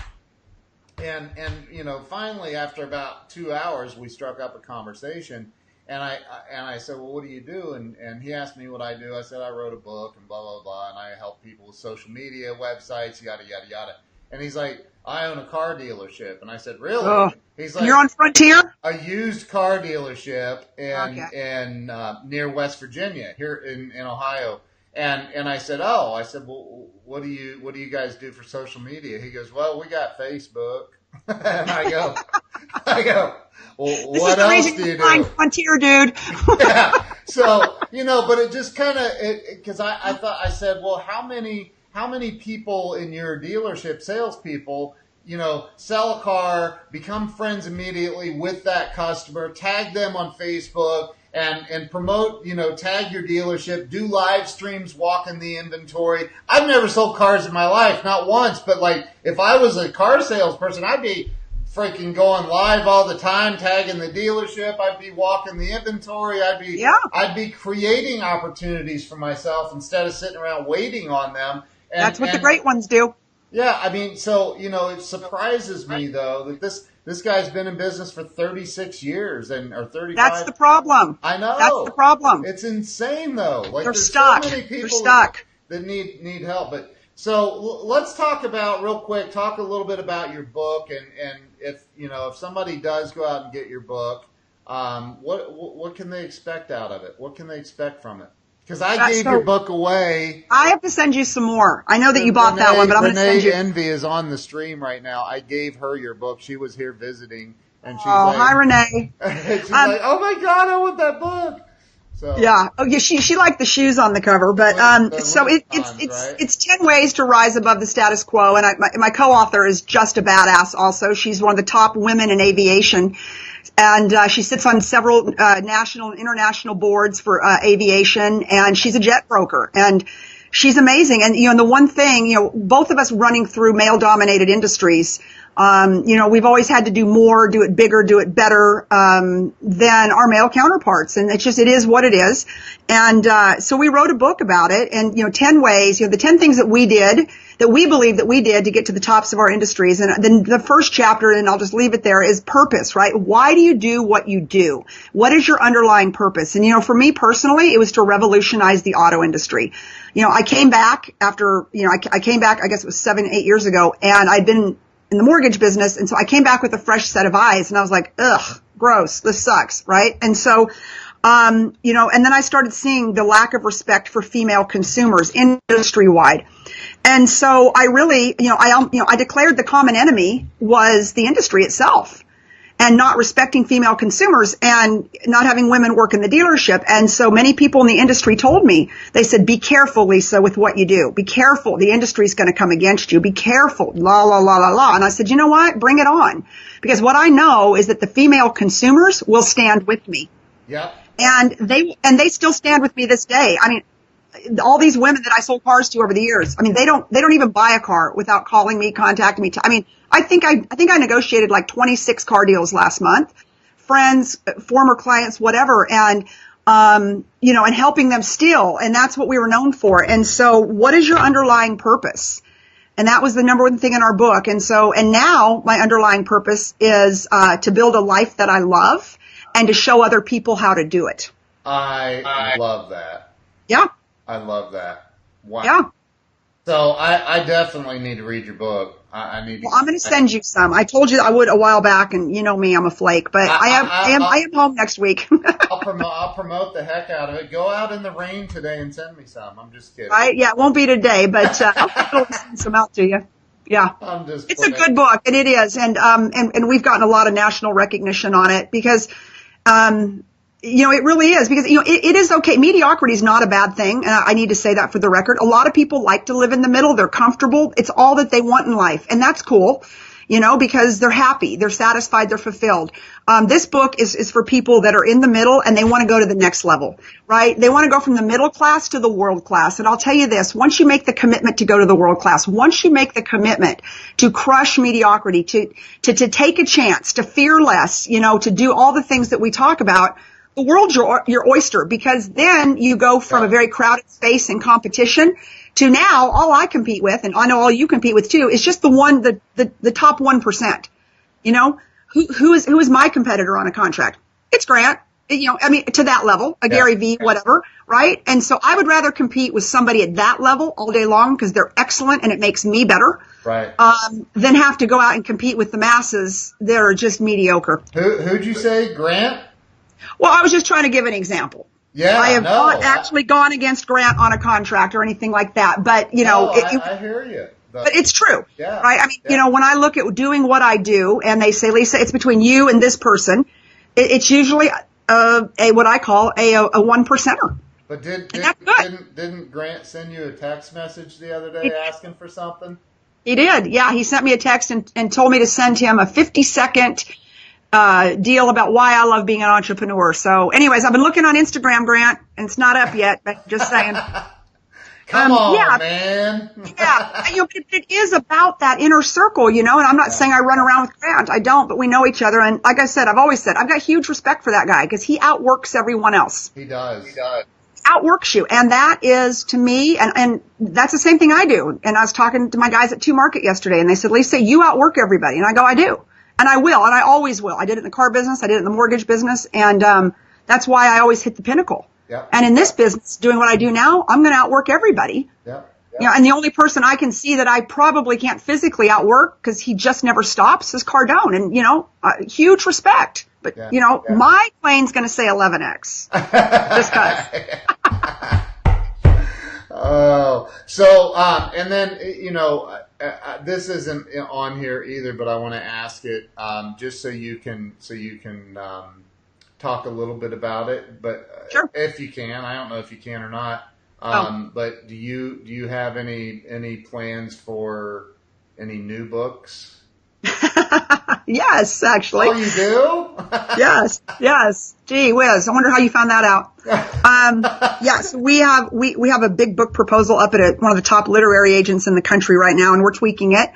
And you know, finally, after about 2 hours, we struck up a conversation. And I said, well, what do you do? And he asked me what I do. I said, I wrote a book and blah, blah, blah. And I help people with social media, websites, yada, yada, yada. And he's like, I own a car dealership. And I said, really? He's like, you're on Frontier? A used car dealership in near West Virginia, here in Ohio. And I said, well, what do you guys do for social media? He goes, well, we got Facebook. And I go, well, what else do you do? Frontier, dude. Yeah. So, you know, but it just kind of, because I said, well, how many people in your dealership, salespeople, you know, sell a car, become friends immediately with that customer, tag them on Facebook, and promote, you know, tag your dealership, do live streams, walk in the inventory. I've never sold cars in my life, not once, but like, if I was a car salesperson, I'd be freaking going live all the time, tagging the dealership. I'd be walking the inventory. I'd be creating opportunities for myself instead of sitting around waiting on them. That's what the great ones do. Yeah, I mean, so, you know, it surprises me, though, that This guy's been in business for 36 years or 35. That's the problem. I know. That's the problem. It's insane though. Like They're there's stuck. so many people They're stuck. that need help. But so let's talk about real quick. Talk a little bit about your book and if somebody does go out and get your book, what can they expect out of it? What can they expect from it? Because I gave your book away. I have to send you some more. I know that you bought that one, but I'm going to send you. Renee Envy is on the stream right now. I gave her your book. She was here visiting, and she's hi Renee. She's like, oh my God, I want that book. So yeah, she liked the shoes on the cover, but so it's 10 ways to rise above the status quo, and my co-author is just a badass. Also, she's one of the top women in aviation. And she sits on several national and international boards for aviation, and she's a jet broker, and she's amazing. And the one thing, both of us running through male-dominated industries, we've always had to do more, do it bigger, do it better than our male counterparts, and it is what it is. And so we wrote a book about it, and 10 ways, the 10 things that we did, that we believe that we did to get to the tops of our industries. And then the first chapter, and I'll just leave it there, is purpose, right? Why do you do what you do? What is your underlying purpose? And for me personally, it was to revolutionize the auto industry. I came back after, I came back, I guess it was 7-8 years ago, and I'd been in the mortgage business. And so I came back with a fresh set of eyes, and I was like, ugh, gross, this sucks, right? And so, and then I started seeing the lack of respect for female consumers industry-wide. And so I really, I declared the common enemy was the industry itself and not respecting female consumers and not having women work in the dealership. And so many people in the industry told me, they said, be careful, Lisa, with what you do. Be careful. The industry's going to come against you. Be careful. La, la, la, la, la. And I said, you know what? Bring it on. Because what I know is that the female consumers will stand with me. Yeah. And they still stand with me this day. I mean, all these women that I sold cars to over the years, I mean, they don't even buy a car without calling me, contacting me. I mean, I think I negotiated like 26 car deals last month, friends, former clients, whatever. And, and helping them still. And that's what we were known for. And so what is your underlying purpose? And that was the number one thing in our book. And now my underlying purpose is, to build a life that I love and to show other people how to do it. I love that. Yeah. I love that. Wow. Yeah. So I definitely need to read your book. I need. Well, I'm going to send you some. I told you I would a while back, and you know me, I'm a flake. But I am home next week. I'll promote the heck out of it. Go out in the rain today and send me some. I'm just kidding. Right? Yeah, it won't be today, but I'll send some out to you. Yeah. It's a good book, and it is, and we've gotten a lot of national recognition on it because. It really is because, it is okay. Mediocrity is not a bad thing. And I need to say that for the record. A lot of people like to live in the middle. They're comfortable. It's all that they want in life. And that's cool, because they're happy. They're satisfied. They're fulfilled. This book is for people that are in the middle and they want to go to the next level, right? They want to go from the middle class to the world class. And I'll tell you this, once you make the commitment to go to the world class, once you make the commitment to crush mediocrity, to take a chance, to fear less, to do all the things that we talk about, the world's your oyster, because then you go from a very crowded space and competition to now all I compete with, and I know all you compete with too, is just the top 1%. Who is my competitor on a contract? It's Grant. To that level, Gary V, whatever, right? And so I would rather compete with somebody at that level all day long because they're excellent and it makes me better. Right. Than have to go out and compete with the masses that are just mediocre. Who'd you say, Grant? Well, I was just trying to give an example. Yeah, I have not actually gone against Grant on a contract or anything like that, but I hear you. But it's true, yeah, right? I mean, when I look at doing what I do, and they say, Lisa, it's between you and this person, it's usually what I call a 1%er. But didn't Grant send you a text message the other day asking for something? He did. Yeah, he sent me a text and told me to send him a 50-second deal about why I love being an entrepreneur. So anyways, I've been looking on Instagram, Grant, and it's not up yet, but just saying. Come on, man. Yeah. It is about that inner circle, and I'm not saying I run around with Grant. I don't, but we know each other. And like I said, I've always said, I've got huge respect for that guy because he outworks everyone else. He does. Outworks you. And that is to me, and that's the same thing I do. And I was talking to my guys at 2 Market yesterday and they said, Lisa, you outwork everybody. And I go, I do. And I will, and I always will. I did it in the car business. I did it in the mortgage business. And that's why I always hit the pinnacle. Yep. And in this business, doing what I do now, I'm going to outwork everybody. Yep. You know, and the only person I can see that I probably can't physically outwork because he just never stops is Cardone. And, you know, huge respect. But, you know, my plane's going to say 11X. Just because. Oh, so, and then, you know, this isn't on here either, but I want to ask it, just so you can talk a little bit about it, but sure. If you can, I don't know if you can or not. But do you have any plans for any new books? Yes, actually. Oh, you do? Yes. Gee whiz. I wonder how you found that out. Yes, we have a big book proposal up at one of the top literary agents in the country right now, and we're tweaking it.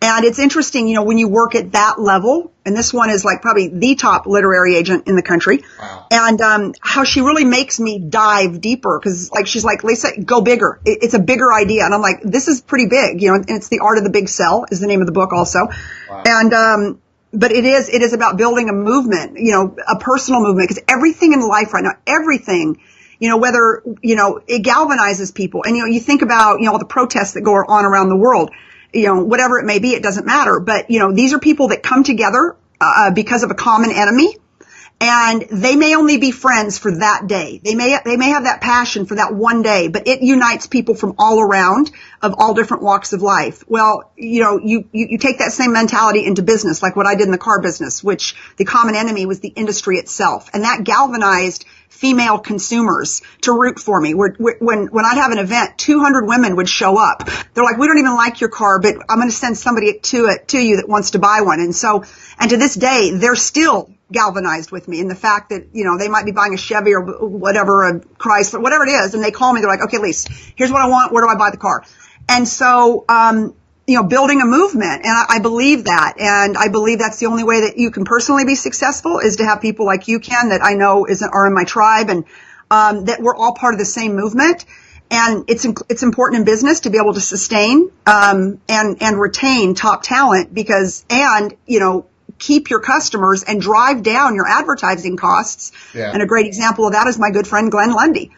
And it's interesting, you know, when you work at that level, and this one is like probably the top literary agent in the country. Wow. And how she really makes me dive deeper, because like she's like, Lisa, go bigger. It's a bigger idea. And I'm like, this is pretty big, you know, and it's The Art of the Big Sell is the name of the book also. Wow. And but it is about building a movement, you know, a personal movement, because everything in life right now, everything, you know, whether, you know, it galvanizes people. And, you know, you think about, you know, all the protests that go on around the world. You know, whatever it may be, it doesn't matter. But, you know, these are people that come together because of a common enemy. And they may only be friends for that day. They may have that passion for that one day, but it unites people from all around of all different walks of life. Well, you know, you take that same mentality into business, like what I did in the car business, which the common enemy was the industry itself. And that galvanized female consumers to root for me. When I'd have an event, 200 women would show up. They're like, we don't even like your car, but I'm going to send somebody to you that wants to buy one. And to this day, they're still galvanized with me in the fact that, you know, they might be buying a Chevy or whatever, a Chrysler, whatever it is. And they call me, they're like, okay, Lise, here's what I want. Where do I buy the car? And so, you know, building a movement. And I believe that. And I believe that's the only way that you can personally be successful, is to have people like you, Ken, that I know are in my tribe, and that we're all part of the same movement. And it's important in business to be able to sustain and retain top talent, because, and, you know, keep your customers and drive down your advertising costs. Yeah. And a great example of that is my good friend Glenn Lundy,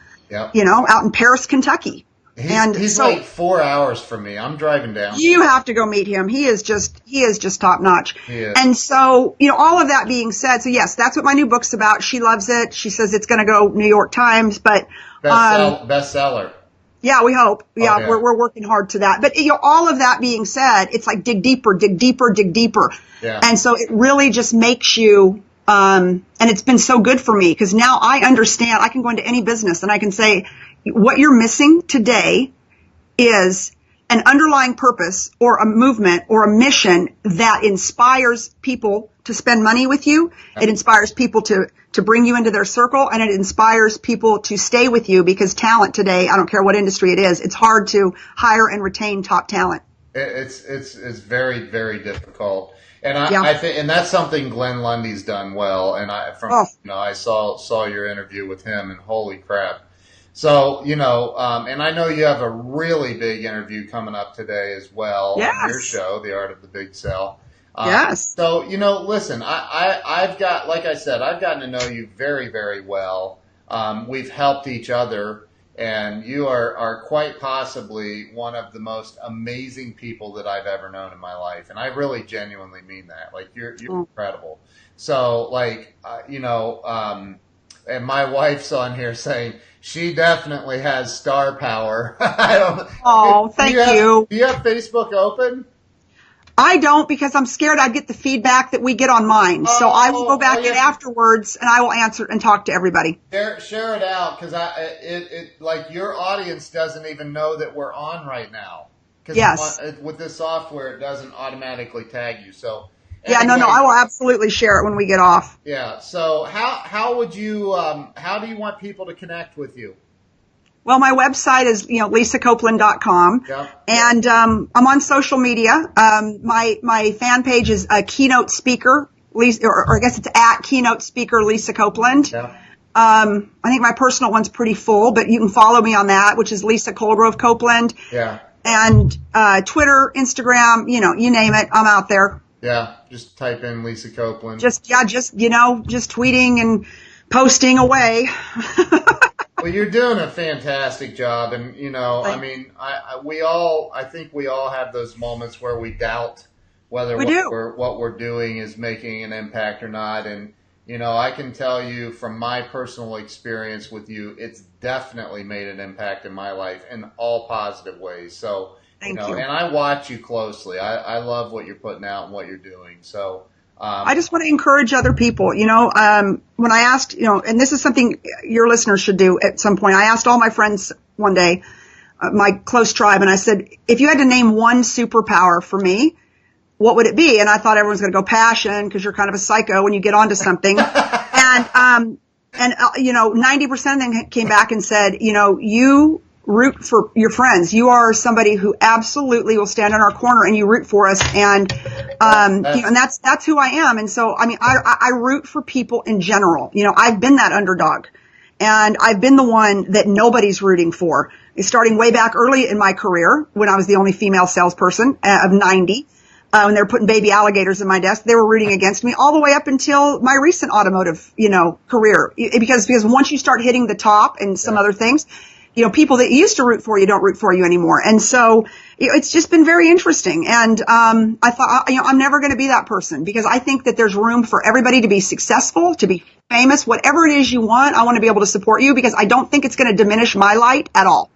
you know, out in Paris, Kentucky. He's like 4 hours from me. I'm driving down. You have to go meet him. He is just top notch. Yeah. And so, you know, all of that being said, so yes, that's what my new book's about. She loves it. She says it's going to go New York Times, but bestseller. Yeah, we hope. Yeah, Okay. we're working hard to that. But, you know, all of that being said, it's like dig deeper, dig deeper, dig deeper. Yeah. And so it really just makes you, and it's been so good for me, because now I understand. I can go into any business and I can say, what you're missing today is an underlying purpose or a movement or a mission that inspires people to spend money with you. It inspires people to bring you into their circle, and it inspires people to stay with you, because talent today, I don't care what industry it is, it's hard to hire and retain top talent. It's very, very difficult. And I think, and that's something Glenn Lundy's done well. And I saw your interview with him, and holy crap. So, you know, and I know you have a really big interview coming up today as well on your show, The Art of the Big Sell. Yes. So, you know, listen, I've gotten to know you very, very well. We've helped each other, and you are quite possibly one of the most amazing people that I've ever known in my life. And I really genuinely mean that. Like, you're incredible. So, like, you know, and my wife's on here saying she definitely has star power. Thank you. Do you have Facebook open? I don't, because I'm scared I'd get the feedback that we get on mine. So I will go back in afterwards, and I will answer and talk to everybody. Share it out, because like your audience doesn't even know that we're on right now. Yes. With this software, it doesn't automatically tag you. So. Anyway, no, I will absolutely share it when we get off. Yeah. So how would you how do you want people to connect with you? Well, my website is, you know, lisacopeland.com. Yeah. And I'm on social media. My fan page is a keynote speaker, Lisa, or I guess it's at keynote speaker Lisa Copeland. Yeah. I think my personal one's pretty full, but you can follow me on that, which is Lisa Colgrove Copeland. Yeah. And Twitter, Instagram, you know, you name it, I'm out there. Yeah, just type in Lisa Copeland. Just tweeting and posting away. Well, you're doing a fantastic job, and I mean, I think we all have those moments where we doubt whether what we're doing is making an impact or not. And I can tell you from my personal experience with you, it's definitely made an impact in my life in all positive ways. So, Thank you. And I watch you closely. I love what you're putting out and what you're doing. So. I just want to encourage other people, when I asked, and this is something your listeners should do at some point. I asked all my friends one day, my close tribe, and I said, if you had to name one superpower for me, what would it be? And I thought everyone's going to go passion because you're kind of a psycho when you get onto something. And 90% of them came back and said, you root for your friends. You are somebody who absolutely will stand in our corner and you root for us. And, and that's who I am. And so, I mean, I root for people in general. I've been that underdog and I've been the one that nobody's rooting for. Starting way back early in my career when I was the only female salesperson of 90. When they were putting baby alligators in my desk, they were rooting against me all the way up until my recent automotive, career. Because once you start hitting the top and some other things, people that used to root for you don't root for you anymore. And so it's just been very interesting. And I thought, I'm never going to be that person because I think that there's room for everybody to be successful, to be famous, whatever it is you want. I want to be able to support you because I don't think it's going to diminish my light at all.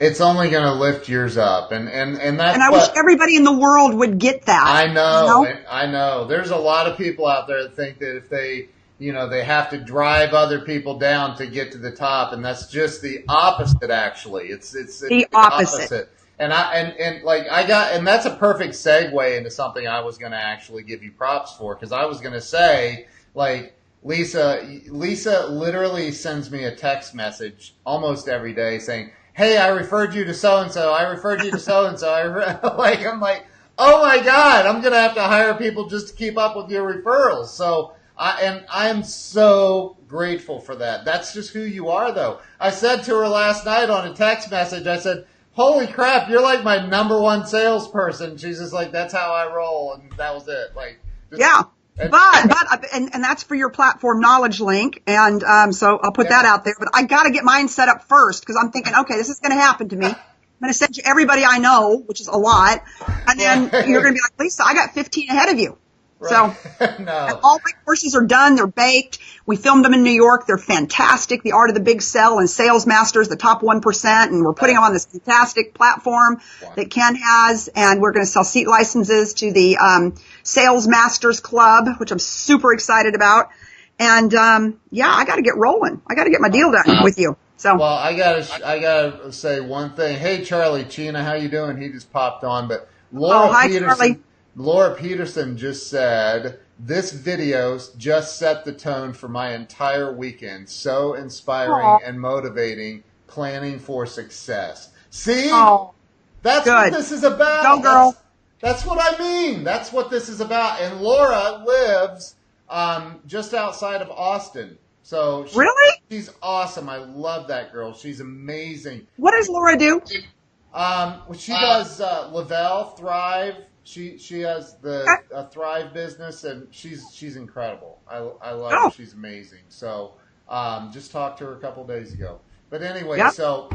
It's only going to lift yours up. And I wish everybody in the world would get that. I know. I know. There's a lot of people out there that think that if they they have to drive other people down to get to the top, and that's just the opposite. Actually, it's the opposite. And that's a perfect segue into something I was going to actually give you props for because I was going to say Lisa literally sends me a text message almost every day saying, "Hey, I referred you to so and so. I referred you to so and so." I'm like, oh my God, I'm going to have to hire people just to keep up with your referrals. So. I'm so grateful for that. That's just who you are, though. I said to her last night on a text message, I said, holy crap, you're like my number one salesperson. She's just like, that's how I roll. And that was it. And that's for your platform knowledge link. And so I'll put that out there. But I got to get mine set up first because I'm thinking, okay, this is going to happen to me. I'm going to send you everybody I know, which is a lot. And then you're going to be like, Lisa, I got 15 ahead of you. Right. So no. All my courses are done. They're baked. We filmed them in New York. They're fantastic. The Art of the Big Sell and Sales Masters, the top 1%. And we're putting them on this fantastic platform that Ken has. And we're going to sell seat licenses to the Sales Masters Club, which I'm super excited about. And I got to get rolling. I got to get my deal done with you. So well, I gotta say one thing. Hey, Charlie Chena, how you doing? He just popped on, but hi, Charlie. Laura Peterson just said, this video just set the tone for my entire weekend. So inspiring and motivating, planning for success. See? That's what this is about. Go, girl. That's what I mean. That's what this is about. And Laura lives just outside of Austin. So she's awesome. I love that girl. She's amazing. What does Laura do? She does Lavelle, Thrive. She has the Thrive business, and she's incredible. I love her. She's amazing. So just talked to her a couple days ago. But anyway, so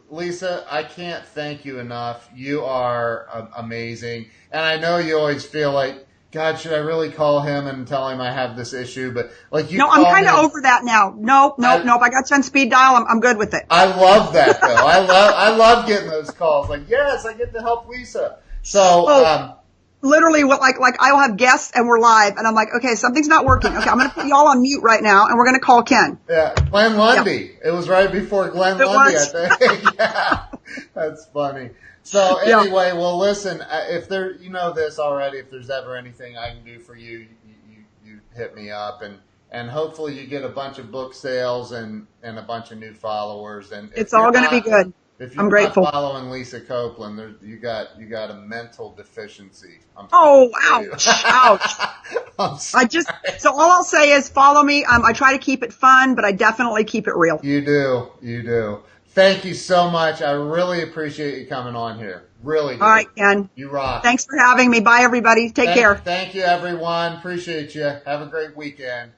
Lisa, I can't thank you enough. You are amazing, and I know you always feel like, God, should I really call him and tell him I have this issue? But no, I'm kind of over that now. Nope. I got you on speed dial. I'm good with it. I love that though. I love getting those calls. Like, yes, I get to help Lisa. So, literally, like I'll have guests and we're live, and I'm like, okay, something's not working. Okay, I'm going to put y'all on mute right now, and we're going to call Ken. Yeah, Glenn Lundy. Yeah. It was right before Glenn Lundy, I think. Yeah, that's funny. So anyway, well, listen, if there, this already, if there's ever anything I can do for you, you hit me up, and hopefully you get a bunch of book sales and a bunch of new followers. And it's all going to be good. If you're not following Lisa Copeland, you got a mental deficiency. Ouch. So all I'll say is follow me. I try to keep it fun, but I definitely keep it real. You do. Thank you so much. I really appreciate you coming on here. Really do. All right, Ken. You rock. Thanks for having me. Bye, everybody. Take care. Thank you, everyone. Appreciate you. Have a great weekend.